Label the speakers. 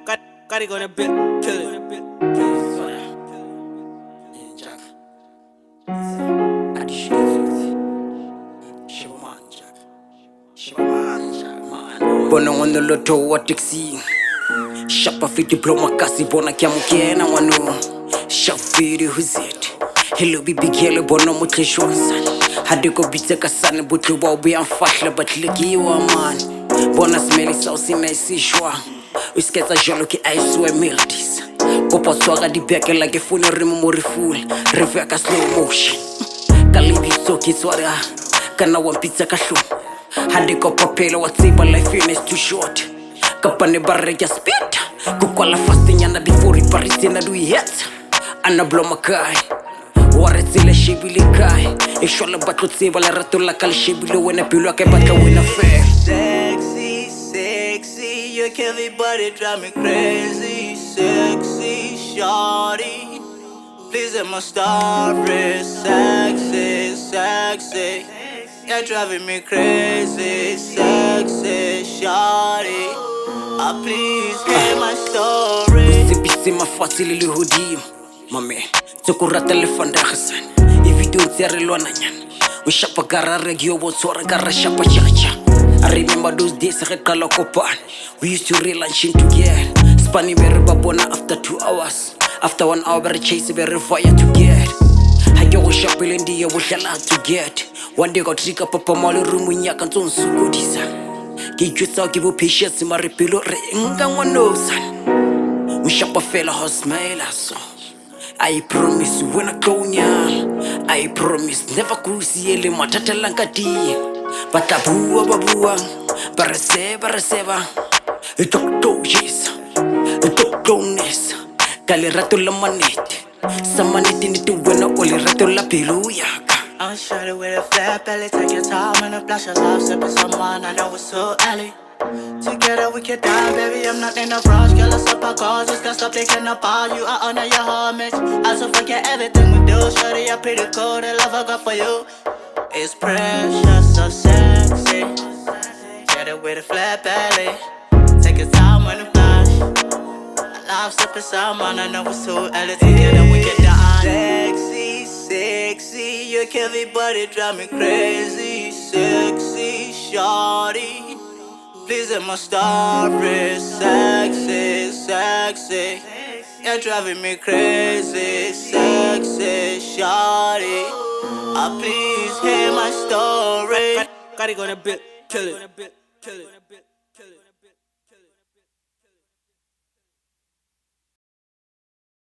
Speaker 1: Gotta go to bit, kill it. Bona ngono loto wa taxi Shapa fi diploma kasi bona kya mukena wano Shafiri who's it Hello bibi gele bona mutleshwansa Hade ko bitse ka sane butlu ba obi anfahle but leki wa man Bona smeli sauce mesi shwa Usketsa jolo ki aiswe miltis Kopa swaga di beke like phone rimu moriful Reveka slow motion Kalibi soki Tswa Daar Kana wa pizza ka shwa Hadi ko papelo wa tsiba life is too short Kapane barreja spit Kukwala fast nyana before iparisi na dui hit Ana blow makai Waretsile shibili kai Ishola batlo tsiba la rato la kal shibili Wena pilo ke batla wena fair
Speaker 2: Sexy, sexy You kill me but it drive me crazy Sexy, shawty Please I'm a star, sexy, sexy You're driving me crazy, sexy, shawty please hear my story
Speaker 1: Sipisi mafatili lihudi Mame, tsukura telefanda khasan I video tsere lwana nyana Ushapa gara regio botsora gara shapa chacha I remember those days I kala kopan We used to real and shit together Spani bere babona after 2 hours After 1 hour bere chase bere fire to get Hage go shapele ndiye wohlala to get One day got trika papa mali rumu nyaka ntsonsu kodisa Ke jutsa ke bo patience mare pelo re nka ngwanosa Ushapa fela ho smile so I promise when I go nyal I promise never kusiele matatala nkati Batabuwa babuwa Bareseba Dokto yes Dokto nesa Kali rato la manete Samanete ni tuwena oli rato la pilu yaka
Speaker 2: I'm shot it with a flat belly Take your time and a flash of love Sipping someone I know it's so early Together we can die, baby, I'm not in a rush Girl, let's up our cars, just can't stop thinking about you I honor your homage, I so forget everything we do Shorty, you're pretty cool, the love I got for you It's precious, so sexy Get it with a flat belly Take your time when it flash I love sipping someone, I know it's so early Together we can die Sexy, sexy, you kill me but it drive me crazy Sexy, shawty Please I'm a star, sexy, sexy You're driving me crazy, sexy, shawty please hear my story
Speaker 1: Gotta go to bit, kill it